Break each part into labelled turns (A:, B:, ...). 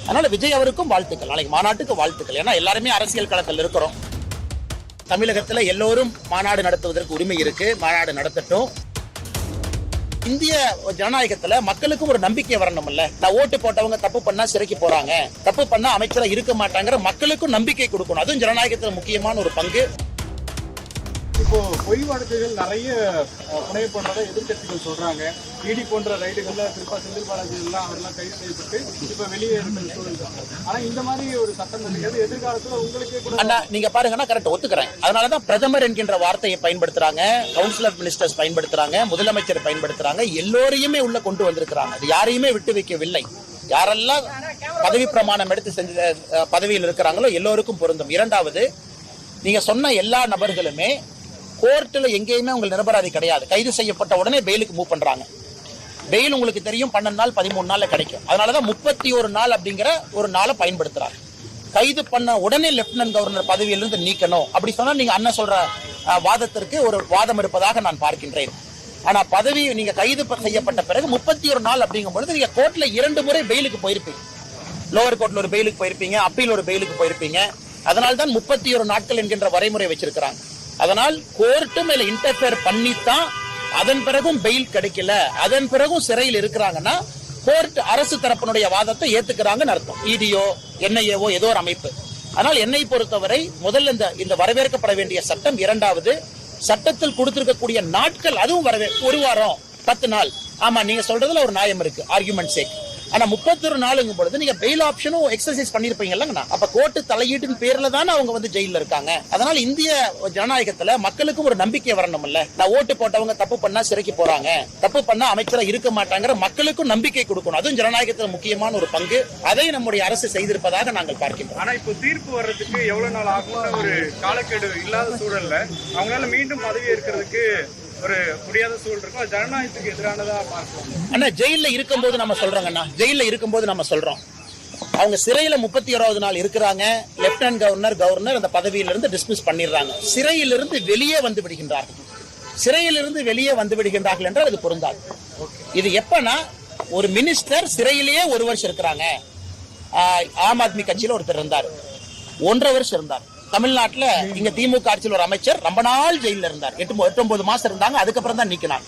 A: அதனால விஜய் அவருக்கும் வாழ்த்துக்கள், நாளைக்கு மாநாட்டுக்கு வாழ்த்துக்கள். ஏன்னா எல்லாருமே அரசியல் களத்தில் இருக்கிறோம். தமிழகத்துல எல்லோரும் மாநாடு நடத்துவதற்கு உரிமை இருக்கு, மாநாடு நடத்தட்டும். இந்திய ஜனநாயகத்துல மக்களுக்கும் ஒரு நம்பிக்கை வரணும்ல. நான் ஓட்டு போட்டவங்க தப்பு பண்ணா சிறைக்கு போறாங்க, தப்பு பண்ணா அமைச்சரா இருக்க மாட்டாங்கிற மக்களுக்கும் நம்பிக்கை கொடுக்கணும். அதுவும் ஜனநாயகத்துல முக்கியமான ஒரு பங்கு.
B: இப்போ பொய் வழக்குகள் நிறைய புனையப்படுறதை எதிர்கட்சிகள் சொல்றாங்க. இடி போன்ற ரைடுகள்ல குறிப்பா செந்தில் பாலாஜி எல்லாம் அவரெல்லாம் கைது செய்யப்பட்டு இப்ப வெளியே இருக்கிற சூழல். ஆனா இந்த மாதிரி ஒரு சட்டம் இருக்கிறது எதிர்காலத்துல உங்களுக்கே கூட
A: அண்ணா நீங்க பாருங்கன்னா கரெக்ட் ஒத்துக்கிறேன். அதனாலதான் பிரதமர் என்கின்ற வார்த்தையை பயன்படுத்துறாங்க, கவுன்சில் ஆஃப் மினிஸ்டர்ஸ் பயன்படுத்துறாங்க, முதலமைச்சர் பயன்படுத்துறாங்க, எல்லோரையுமே உள்ள கொண்டு வந்திருக்கிறாங்க. அது யாரையுமே விட்டு வைக்கவில்லை. யாரெல்லாம் பதவி பிரமாணம் எடுத்து செஞ்ச பதவியில் இருக்கிறாங்களோ எல்லோருக்கும் பொருந்தும். இரண்டாவது, நீங்க சொன்ன எல்லா நபர்களுமே கோர்ட்ல எங்கேயுமே உங்கள் நிரபராதி கிடையாது. கைது செய்யப்பட்ட உடனே பெயிலுக்கு மூவ் பண்றாங்க. பெயில் உங்களுக்கு தெரியும் 12 நாள் 13 நாள்ல கிடைக்கும். அதனாலதான் 31 நாள் அப்படிங்கிற ஒரு நாளை பயன்படுத்துறாங்க. கைது பண்ண உடனே லெப்டினன்ட் கவர்னர் பதவியிலிருந்து நீக்கணும் அப்படி சொன்னா நீங்க அண்ணன் சொல்ற வாதத்திற்கு ஒரு வாதம் இருப்பதாக நான் பார்க்கின்றேன். ஆனா பதவி நீங்க கைது செய்யப்பட்ட பிறகு 31 நாள் அப்படிங்கும் பொழுது நீங்க கோர்ட்ல 2 முறை பெயிலுக்கு போயிருப்பீங்க. லோவர் கோர்ட்ல ஒரு பெயிலுக்கு போயிருப்பீங்க, அப்பீல் ஒரு பெயிலுக்கு போயிருப்பீங்க. அதனால்தான் 31 நாட்கள் என்கின்ற வரைமுறை வச்சிருக்கிறாங்க. அதனால் கோர்ட்டு மேல இன்டர்ஃபியர் பண்ணித்தான் அதன் பிறகும் பெயில் கிடைக்கல, அதன் பிறகும் சிறையில் இருக்கிறாங்கன்னா கோர்ட் அரசு தரப்பினுடைய வாதத்தை ஏத்துக்கிறாங்கன்னு அர்த்தம். இடியோ என்ஐஏவோ ஏதோ ஒரு அமைப்பு. ஆனால் என்னை பொறுத்தவரை முதல்ல இந்த வரவேற்கப்பட வேண்டிய சட்டம். இரண்டாவது, சட்டத்தில் கொடுத்திருக்கக்கூடிய நாட்கள் அதுவும் ஒரு வாரம் 10 நாள். ஆமா நீங்க சொல்றதுல ஒரு நியாயம் இருக்கு, ஆர்குமெண்ட் சேக். ஆனா 31 நாளுங்கும் பொழுது நீங்க பெயில் ஆப்ஷனும் எக்ஸர்சைஸ் பண்ணிருப்பீங்கல்ல. அப்ப கோர்ட்டு தலையீட்டின் பேர்ல தானே அவங்க வந்து ஜெயில இருக்காங்க. அதனால இந்திய ஜனநாயகத்துல மக்களுக்கும் ஒரு நம்பிக்கை வரணும்ல. நான் ஓட்டு போட்டவங்க தப்பு பண்ணா சிறைக்கு போறாங்க, தப்பு பண்ணா அமைச்சரா இருக்க மாட்டாங்கிற மக்களுக்கும் நம்பிக்கை கொடுக்கணும். அதுவும் ஜனநாயகத்துல முக்கியமான ஒரு பங்கு. அதை நம்முடைய அரசு செய்திருப்பதாக நாங்கள் பார்க்கின்றோம்.
B: ஆனா இப்போ தீர்ப்பு வர்றதுக்கு எவ்வளவு நாள் ஆகும்னு ஒரு காலக்கெடு இல்லாத சூழல்ல அவங்களால மீண்டும் பதவி ஏற்கிறதுக்கு ஒரு முடியாத சூழல் இருக்கும். ஜனநாயகத்துக்கு எதிரானதா பார்க்கலாம்.
A: அண்ணா ஜெயில இருக்கும்போது நம்ம சொல்றோங்கண்ணா, ஜெயில இருக்கும்போது நம்ம சொல்றோம் அவங்க சிறையில 31வது நாள் இருக்கிறாங்க. லெப்டினன்ட் கவர்னர் அந்த பதவியிலிருந்து டிஸ்மிஸ் பண்ணிடுறாங்க. சிறையிலிருந்து வெளியே வந்து விடுகின்றார்கள். சிறையிலிருந்து வெளியே வந்து விடுகின்றார்கள் என்றால் அது பொருந்தாது. இது எப்பனா ஒரு மினிஸ்டர் சிறையிலேயே 1 வருஷம் இருக்கிறாங்க. ஆம் ஆத்மி கட்சியில ஒருத்தர் இருந்தார், 1.5 வருஷம் இருந்தார். தமிழ்நாட்டுல இங்க திமுக ஆட்சியில் ஒரு அமைச்சர் ரொம்ப நாள் ஜெயில இருந்தார், 8-9 மாசம் இருந்தாங்க. அதுக்கப்புறம் தான் நீக்கினாங்க.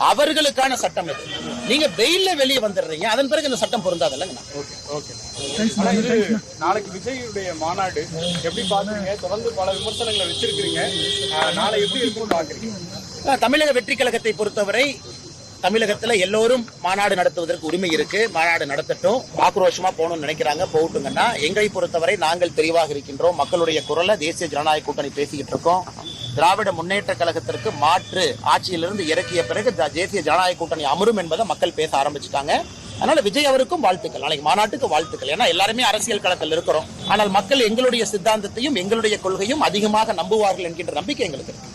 A: அவர்களுக்கான சட்டம் இது. நீங்க பெயில்ல வெளியே வந்துடுறீங்க, அதன் பிறகு இந்த சட்டம் பொருந்தாது இல்லைங்கண்ணா.
B: நாளைக்கு விஜயுடைய மாநாடு எப்படி பாக்குறீங்க? தொடர்ந்து பல விமர்சனங்களை வச்சிருக்கீங்க, நாளை எப்படி இருக்கும்னு பாக்குறீங்க?
A: தமிழக வெற்றி கழகத்தை பொறுத்தவரை தமிழகத்துல எல்லோரும் மாநாடு நடத்துவதற்கு உரிமை இருக்கு, மாநாடு நடத்தட்டும். ஆக்ரோஷமா போகணும்னு நினைக்கிறாங்க, போகட்டுங்கன்னா. எங்களை பொறுத்தவரை நாங்கள் தெளிவாக இருக்கின்றோம். மக்களுடைய குரலை தேசிய ஜனநாயக கூட்டணி பேசிக்கிட்டு இருக்கோம். திராவிட முன்னேற்ற கழகத்திற்கு மாற்று ஆட்சியிலிருந்து இறக்கிய பிறகு தேசிய ஜனநாயக கூட்டணி அமரும் என்பதை மக்கள் பேச ஆரம்பிச்சுட்டாங்க. அதனால விஜய் அவருக்கும் வாழ்த்துக்கள், நாளைக்கு மாநாட்டுக்கு வாழ்த்துக்கள். ஏன்னா எல்லாருமே அரசியல் களத்தில் இருக்கிறோம். ஆனால் மக்கள் எங்களுடைய சித்தாந்தத்தையும் எங்களுடைய கொள்கையும் அதிகமாக நம்புவார்கள் என்கின்ற நம்பிக்கை எங்களுக்கு இருக்கு.